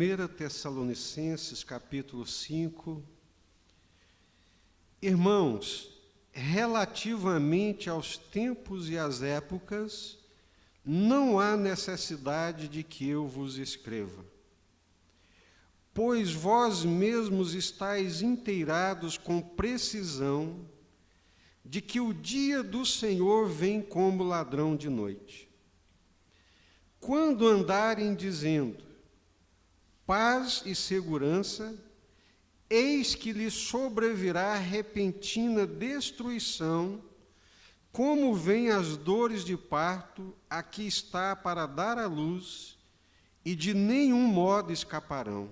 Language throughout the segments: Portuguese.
1 Tessalonicenses, capítulo 5. Irmãos, relativamente aos tempos e às épocas, não há necessidade de que eu vos escreva, pois vós mesmos estáis inteirados com precisão de que o dia do Senhor vem como ladrão de noite. Quando andarem dizendo paz e segurança, eis que lhes sobrevirá repentina destruição, como vêm as dores de parto, a que está para dar à luz, e de nenhum modo escaparão.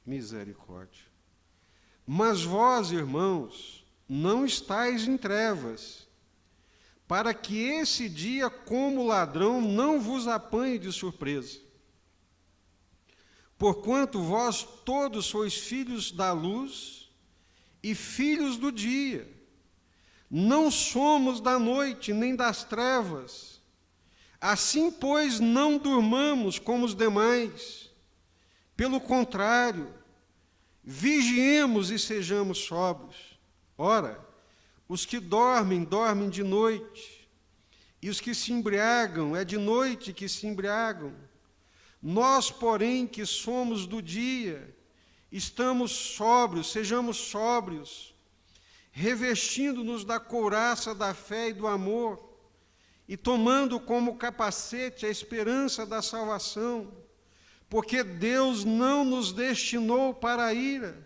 Misericórdia. Mas vós, irmãos, não estáis em trevas, para que esse dia, como ladrão, não vos apanhe de surpresa. Porquanto vós todos sois filhos da luz e filhos do dia. Não somos da noite nem das trevas. Assim, pois, não durmamos como os demais. Pelo contrário, vigiemos e sejamos sóbrios. Ora, os que dormem, dormem de noite, e os que se embriagam, é de noite que se embriagam. Nós, porém, que somos do dia, estamos sóbrios, sejamos sóbrios, revestindo-nos da couraça da fé e do amor, e tomando como capacete a esperança da salvação, porque Deus não nos destinou para a ira,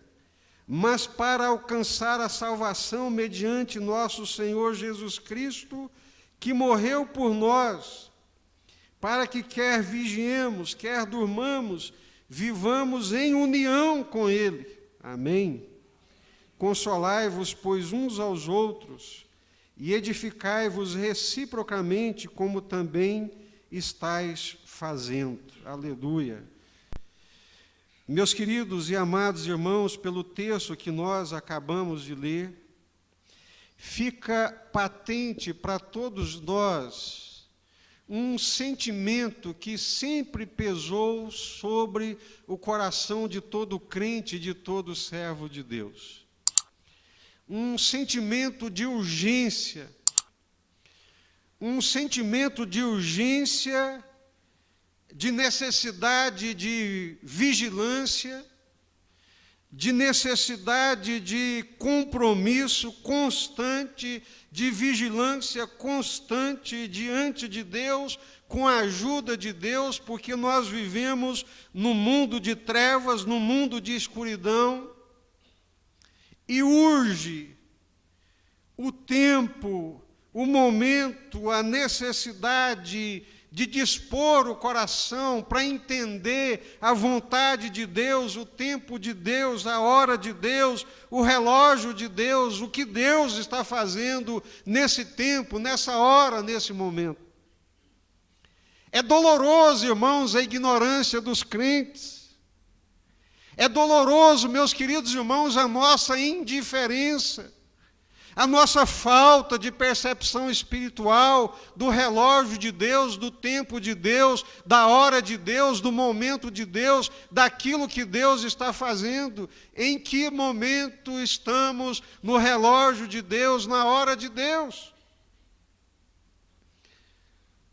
mas para alcançar a salvação mediante nosso Senhor Jesus Cristo, que morreu por nós, para que quer vigiemos, quer durmamos, vivamos em união com Ele. Amém? Consolai-vos, pois, uns aos outros, e edificai-vos reciprocamente, como também estáis fazendo. Aleluia. Meus queridos e amados irmãos, pelo texto que nós acabamos de ler, fica patente para todos nós um sentimento que sempre pesou sobre o coração de todo crente e de todo servo de Deus. Um sentimento de urgência, de necessidade de vigilância, de necessidade de compromisso constante, de vigilância constante diante de Deus, com a ajuda de Deus, porque nós vivemos num mundo de trevas, num mundo de escuridão, e urge o tempo, o momento, a necessidade de dispor o coração para entender a vontade de Deus, o tempo de Deus, a hora de Deus, o relógio de Deus, o que Deus está fazendo nesse tempo, nessa hora, nesse momento. É doloroso, irmãos, a ignorância dos crentes. É doloroso, meus queridos irmãos, a nossa indiferença, a nossa falta de percepção espiritual do relógio de Deus, do tempo de Deus, da hora de Deus, do momento de Deus, daquilo que Deus está fazendo. Em que momento estamos no relógio de Deus, na hora de Deus?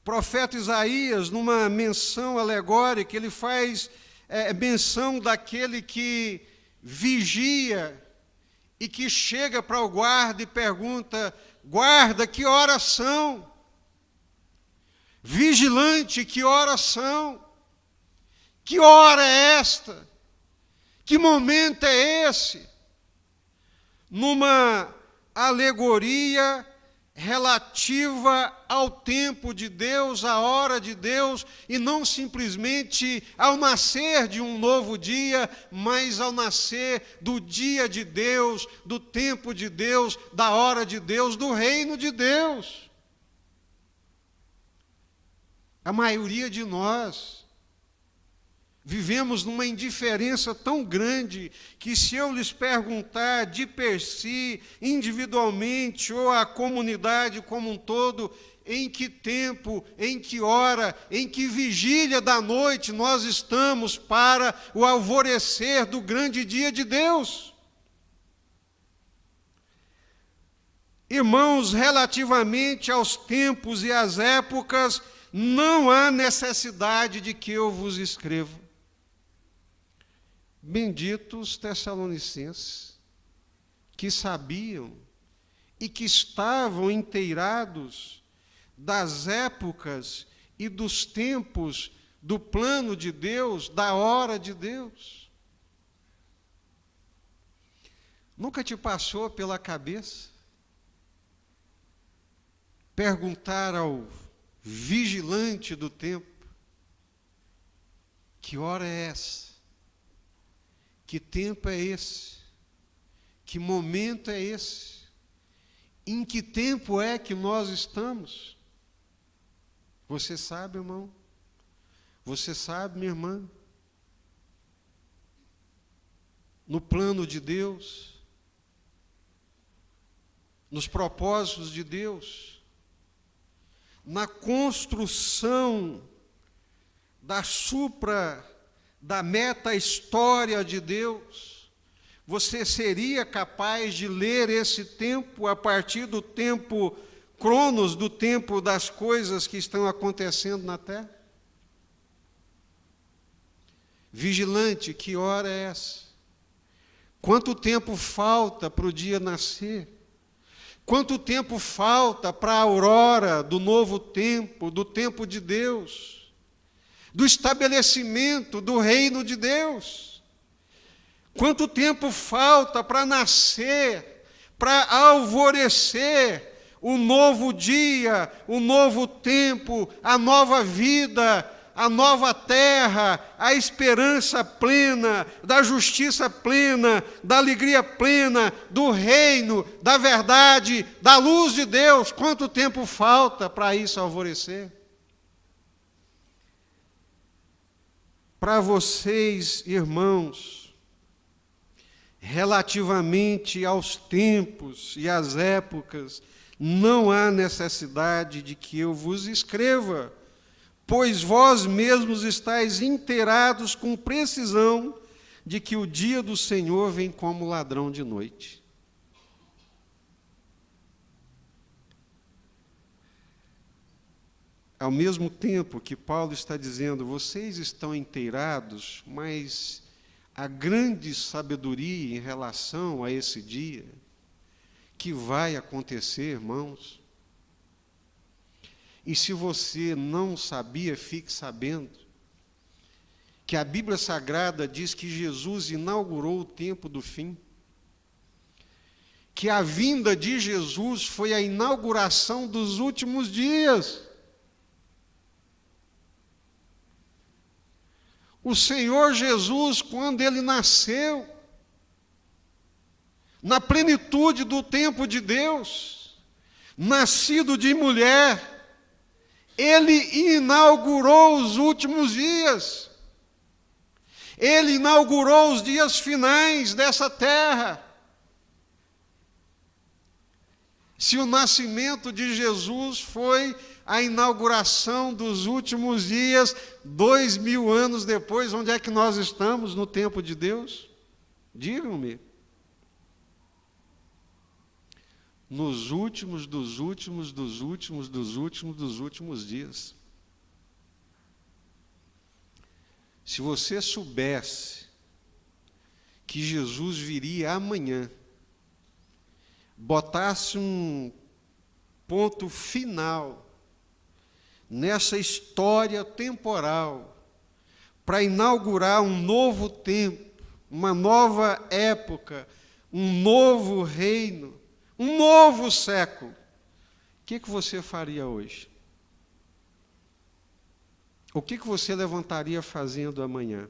O profeta Isaías, numa menção alegórica, ele faz menção daquele que vigia e que chega para o guarda e pergunta: guarda, que horas são? Vigilante, que horas são? Que hora é esta? Que momento é esse? Numa alegoria relativa ao tempo de Deus, à hora de Deus, e não simplesmente ao nascer de um novo dia, mas ao nascer do dia de Deus, do tempo de Deus, da hora de Deus, do reino de Deus. A maioria de nós vivemos numa indiferença tão grande que, se eu lhes perguntar de per si, individualmente, ou a comunidade como um todo, em que tempo, em que hora, em que vigília da noite nós estamos para o alvorecer do grande dia de Deus. Irmãos, relativamente aos tempos e às épocas, não há necessidade de que eu vos escreva. Benditos Tessalonicenses, que sabiam e que estavam inteirados das épocas e dos tempos do plano de Deus, da hora de Deus. Nunca te passou pela cabeça perguntar ao vigilante do tempo: que hora é essa? Que tempo é esse? Que momento é esse? Em que tempo é que nós estamos? Você sabe, irmão? Você sabe, minha irmã? No plano de Deus, nos propósitos de Deus, na construção da meta-história de Deus, você seria capaz de ler esse tempo a partir do tempo cronos, do tempo das coisas que estão acontecendo na terra? Vigilante, que hora é essa? Quanto tempo falta para o dia nascer? Quanto tempo falta para a aurora do novo tempo, do tempo de Deus, do estabelecimento do reino de Deus? Quanto tempo falta para nascer, para alvorecer o novo dia, o novo tempo, a nova vida, a nova terra, a esperança plena, da justiça plena, da alegria plena, do reino, da verdade, da luz de Deus? Quanto tempo falta para isso alvorecer? Para vocês, irmãos, relativamente aos tempos e às épocas, não há necessidade de que eu vos escreva, pois vós mesmos estáis inteirados com precisão de que o dia do Senhor vem como ladrão de noite. Ao mesmo tempo que Paulo está dizendo, vocês estão inteirados, mas a grande sabedoria em relação a esse dia, que vai acontecer, irmãos. E se você não sabia, fique sabendo que a Bíblia Sagrada diz que Jesus inaugurou o tempo do fim, que a vinda de Jesus foi a inauguração dos últimos dias. O Senhor Jesus, quando ele nasceu, na plenitude do tempo de Deus, nascido de mulher, ele inaugurou os últimos dias. Ele inaugurou os dias finais dessa terra. Se o nascimento de Jesus foi a inauguração dos últimos dias, 2000 anos depois, onde é que nós estamos no tempo de Deus? Digam-me. Nos últimos dos últimos dos últimos dos últimos dos últimos dias. Se você soubesse que Jesus viria amanhã, botasse um ponto final nessa história temporal, para inaugurar um novo tempo, uma nova época, um novo reino, um novo século, o que você faria hoje? O que você levantaria fazendo amanhã?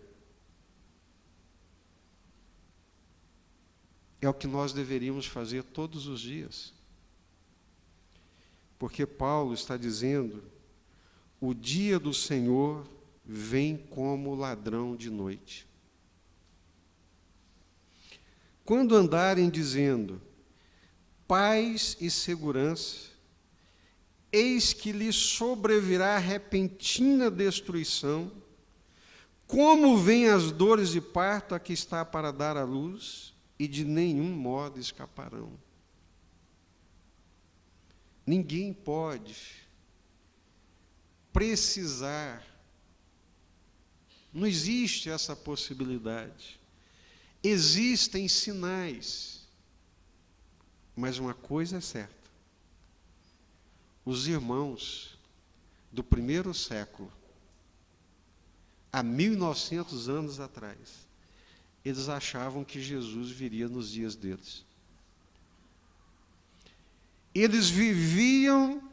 É o que nós deveríamos fazer todos os dias. Porque Paulo está dizendo, o dia do Senhor vem como ladrão de noite. Quando andarem dizendo paz e segurança, eis que lhe sobrevirá repentina destruição, como vêm as dores de parto a que está para dar à luz, e de nenhum modo escaparão. Ninguém pode precisar, não existe essa possibilidade. Existem sinais, mas uma coisa é certa: os irmãos do primeiro século, há 1900 anos atrás, eles achavam que Jesus viria nos dias deles. Eles viviam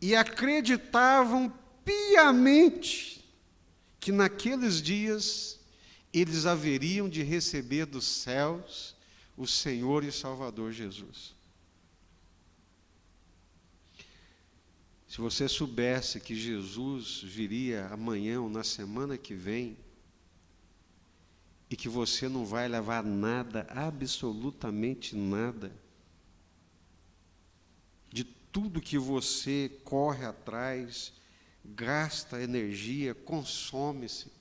e acreditavam piamente que naqueles dias eles haveriam de receber dos céus o Senhor e Salvador Jesus. Se você soubesse que Jesus viria amanhã ou na semana que vem, e que você não vai levar nada, absolutamente nada, de tudo que você corre atrás, gasta energia, consome-se.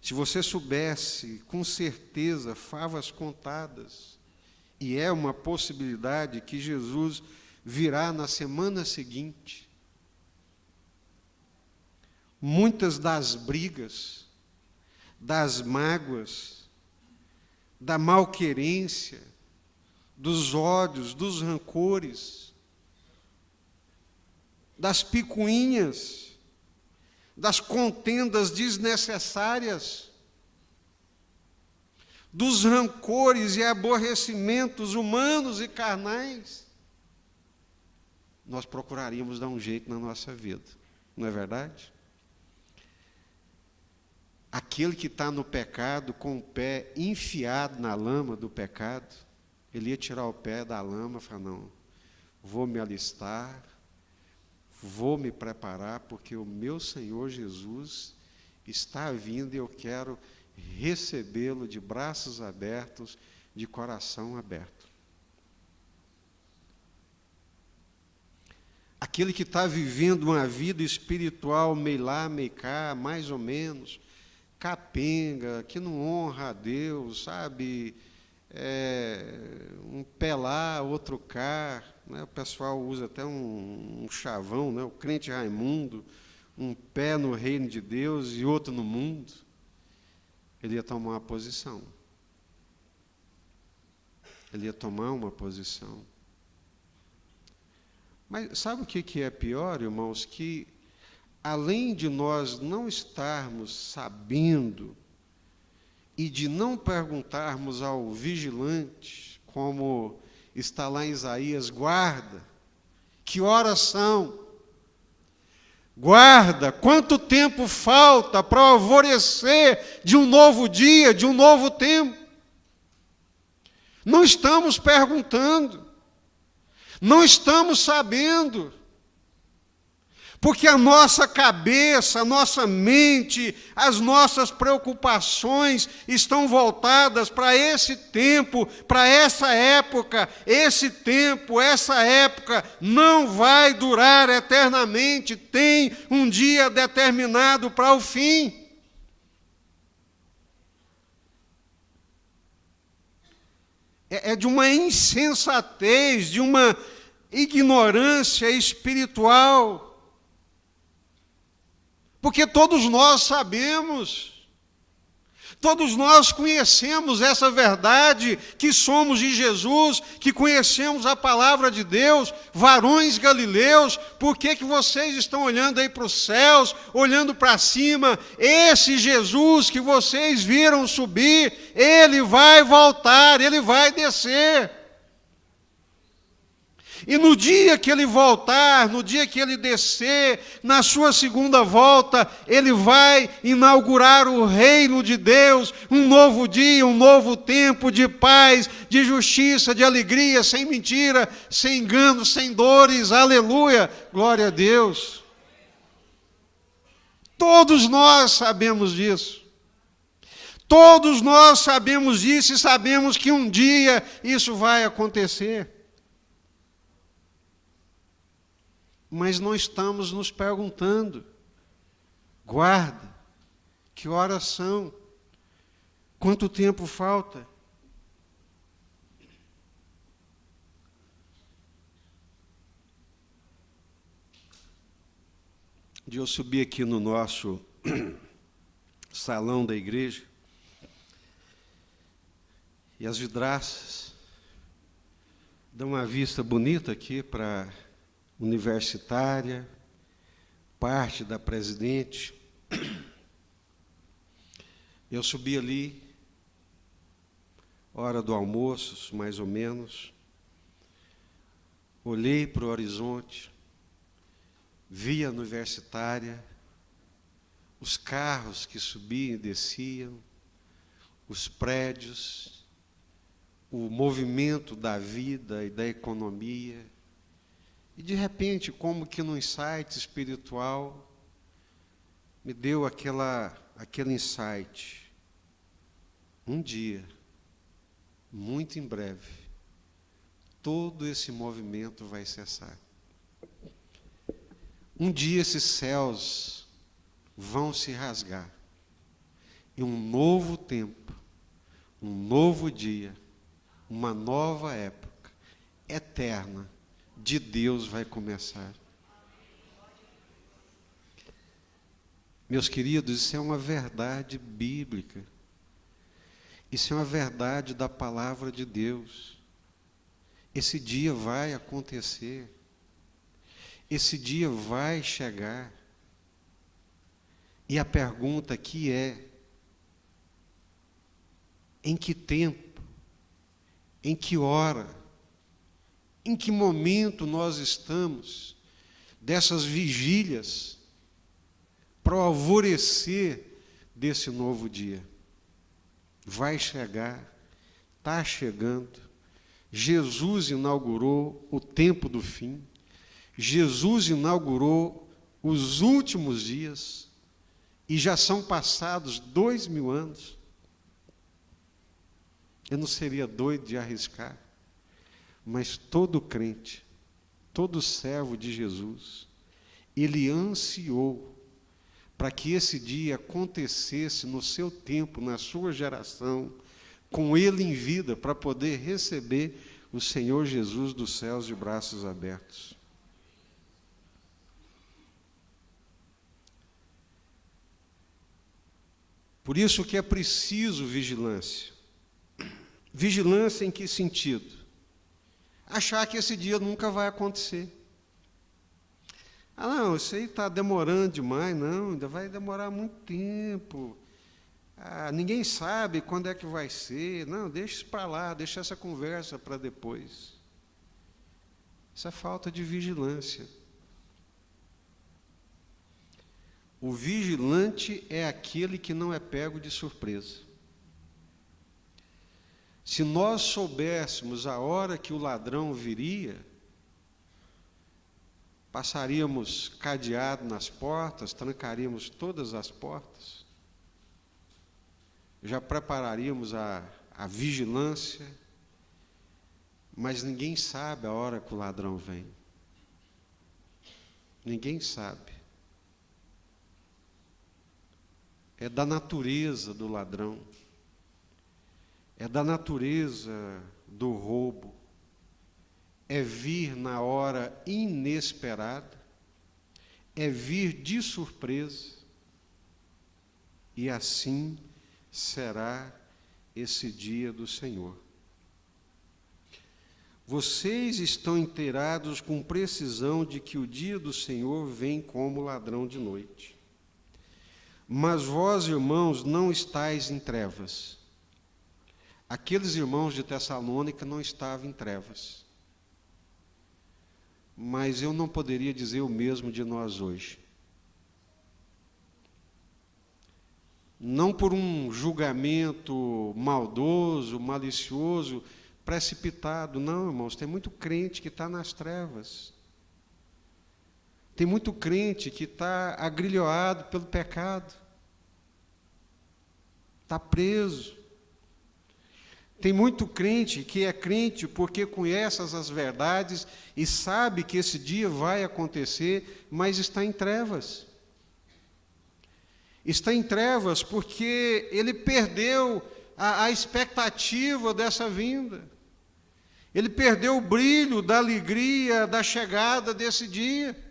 Se você soubesse com certeza, favas contadas, e é uma possibilidade que Jesus virá na semana seguinte, muitas das brigas, das mágoas, da malquerência, dos ódios, dos rancores, das picuinhas, das contendas desnecessárias, dos rancores e aborrecimentos humanos e carnais, nós procuraríamos dar um jeito na nossa vida, não é verdade? Aquele que está no pecado, com o pé enfiado na lama do pecado, ele ia tirar o pé da lama e falar: não, vou me alistar, vou me preparar, porque o meu Senhor Jesus está vindo e eu quero recebê-lo de braços abertos, de coração aberto. Aquele que está vivendo uma vida espiritual meio lá, meio cá, mais ou menos, capenga, que não honra a Deus, sabe? Um pé lá, outro cá, né? O pessoal usa até um chavão, né? O crente Raimundo, um pé no reino de Deus e outro no mundo. Ele ia tomar uma posição. Ele ia tomar uma posição. Mas sabe o que é pior, irmãos? Que além de nós não estarmos sabendo e de não perguntarmos ao vigilante, como está lá em Isaías: guarda, que horas são? Guarda, quanto tempo falta para o alvorecer de um novo dia, de um novo tempo? Não estamos perguntando, não estamos sabendo, porque a nossa cabeça, a nossa mente, as nossas preocupações estão voltadas para esse tempo, para essa época. Esse tempo, essa época não vai durar eternamente, tem um dia determinado para o fim. É de uma insensatez, de uma ignorância espiritual. Porque todos nós sabemos, todos nós conhecemos essa verdade, que somos de Jesus, que conhecemos a palavra de Deus, varões galileus. Por que vocês estão olhando aí para os céus, olhando para cima? Esse Jesus que vocês viram subir, ele vai voltar, ele vai descer. E no dia que ele voltar, no dia que ele descer, na sua segunda volta, ele vai inaugurar o reino de Deus, um novo dia, um novo tempo de paz, de justiça, de alegria, sem mentira, sem engano, sem dores. Aleluia, glória a Deus. Todos nós sabemos disso. Todos nós sabemos disso e sabemos que um dia isso vai acontecer. mas não estamos nos perguntando: guarda, que horas são? Quanto tempo falta? De eu subir aqui no nosso salão da igreja, e as vidraças dão uma vista bonita aqui para a universitária, parte da Presidente. Eu subi ali, hora do almoço, mais ou menos, olhei para o horizonte, vi a universitária, os carros que subiam e desciam, os prédios, o movimento da vida e da economia, e de repente, como que num insight espiritual, me deu aquele insight: um dia, muito em breve, todo esse movimento vai cessar. Um dia esses céus vão se rasgar, e um novo tempo, um novo dia, uma nova época eterna de Deus vai começar. Meus queridos, isso é uma verdade bíblica. Isso é uma verdade da palavra de Deus. Esse dia vai acontecer. Esse dia vai chegar. E a pergunta aqui é: em que tempo? Em que hora? Em que momento nós estamos dessas vigílias para o alvorecer desse novo dia? Vai chegar, está chegando. Jesus inaugurou o tempo do fim. Jesus inaugurou os últimos dias, e já são passados 2000 anos. Eu não seria doido de arriscar, mas todo crente, todo servo de Jesus, ele ansiou para que esse dia acontecesse no seu tempo, na sua geração, com ele em vida, para poder receber o Senhor Jesus dos céus de braços abertos. Por isso que é preciso vigilância. Vigilância em que sentido? Achar que esse dia nunca vai acontecer. Ah, não, isso aí está demorando demais. Não, ainda vai demorar muito tempo. Ah, ninguém sabe quando é que vai ser. Não, deixa isso para lá, deixa essa conversa para depois. Isso é falta de vigilância. O vigilante é aquele que não é pego de surpresa. Se nós soubéssemos a hora que o ladrão viria, passaríamos cadeado nas portas, trancaríamos todas as portas, já prepararíamos a vigilância, mas ninguém sabe a hora que o ladrão vem. Ninguém sabe. É da natureza do ladrão, é da natureza do roubo, é vir na hora inesperada, é vir de surpresa, e assim será esse dia do Senhor. Vocês estão inteirados com precisão de que o dia do Senhor vem como ladrão de noite. Mas vós, irmãos, não estáis em trevas. Aqueles irmãos de Tessalônica não estavam em trevas. Mas eu não poderia dizer o mesmo de nós hoje. Não por um julgamento maldoso, malicioso, precipitado. Não, irmãos, tem muito crente que está nas trevas. Tem muito crente que está agrilhoado pelo pecado. Está preso. Tem muito crente que é crente porque conhece as verdades e sabe que esse dia vai acontecer, mas está em trevas. Está em trevas porque ele perdeu a expectativa dessa vinda. Ele perdeu o brilho da alegria da chegada desse dia.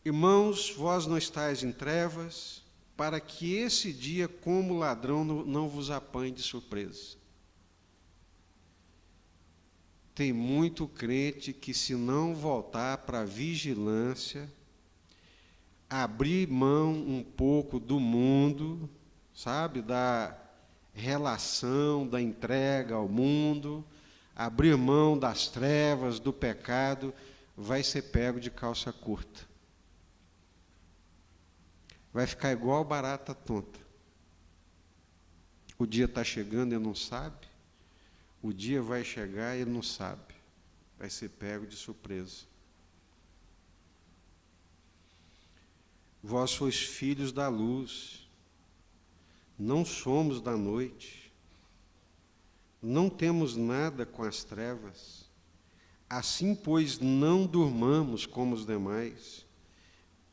Irmãos, vós não estáis em trevas, para que esse dia, como ladrão, não vos apanhe de surpresa. Tem muito crente que, se não voltar para a vigilância, abrir mão um pouco do mundo, sabe, da relação, da entrega ao mundo, abrir mão das trevas, do pecado, vai ser pego de calça curta. Vai ficar igual barata tonta. O dia está chegando e ele não sabe. O dia vai chegar e ele não sabe. Vai ser pego de surpresa. Vós sois filhos da luz. Não somos da noite. Não temos nada com as trevas. Assim, pois, não durmamos como os demais.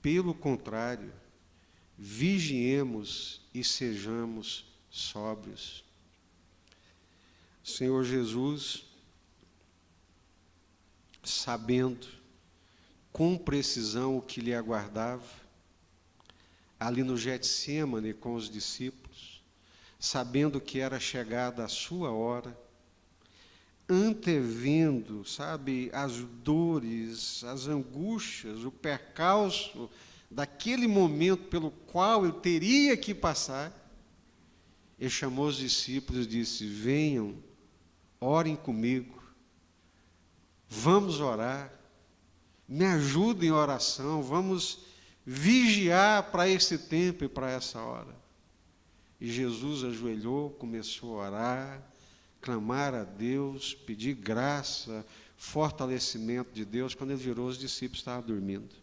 Pelo contrário, vigiemos e sejamos sóbrios. Senhor Jesus, sabendo com precisão o que lhe aguardava, ali no Getsêmani com os discípulos, sabendo que era chegada a sua hora, antevendo, sabe, as dores, as angústias, o percalço daquele momento pelo qual ele teria que passar, ele chamou os discípulos e disse: venham, orem comigo, vamos orar, me ajudem em oração, vamos vigiar para esse tempo e para essa hora. E Jesus ajoelhou, começou a orar, clamar a Deus, pedir graça, fortalecimento de Deus. Quando ele virou, os discípulos estavam dormindo.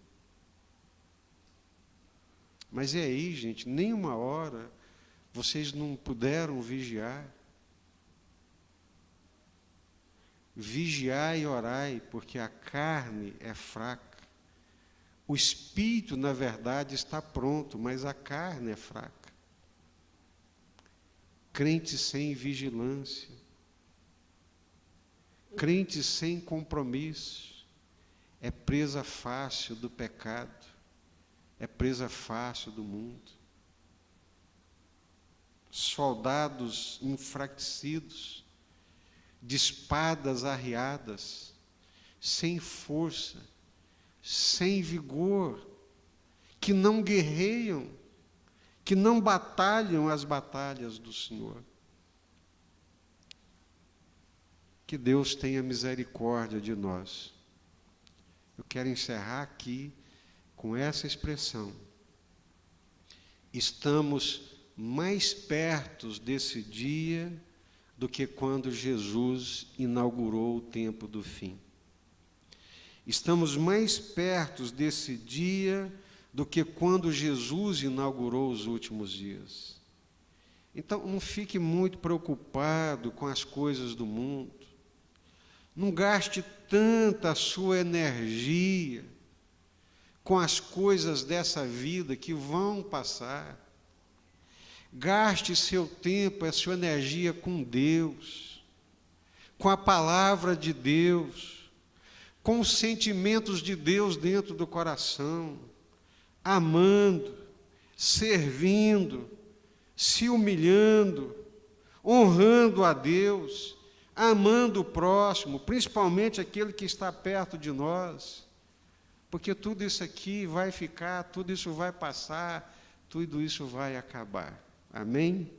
Mas e aí, gente, nem uma hora vocês não puderam vigiar? Vigiai e orai, porque a carne é fraca. O espírito, na verdade, está pronto, mas a carne é fraca. Crente sem vigilância, crente sem compromisso, é presa fácil do pecado, é presa fácil do mundo. Soldados enfraquecidos, de espadas arriadas, sem força, sem vigor, que não guerreiam, que não batalham as batalhas do Senhor. Que Deus tenha misericórdia de nós. Eu quero encerrar aqui com essa expressão. Estamos mais perto desse dia do que quando Jesus inaugurou o tempo do fim. Estamos mais perto desse dia do que quando Jesus inaugurou os últimos dias. Então, não fique muito preocupado com as coisas do mundo. Não gaste tanta a sua energia com as coisas dessa vida que vão passar. Gaste seu tempo, a sua energia com Deus, com a palavra de Deus, com os sentimentos de Deus dentro do coração, amando, servindo, se humilhando, honrando a Deus, amando o próximo, principalmente aquele que está perto de nós, porque tudo isso aqui vai ficar, tudo isso vai passar, tudo isso vai acabar. Amém?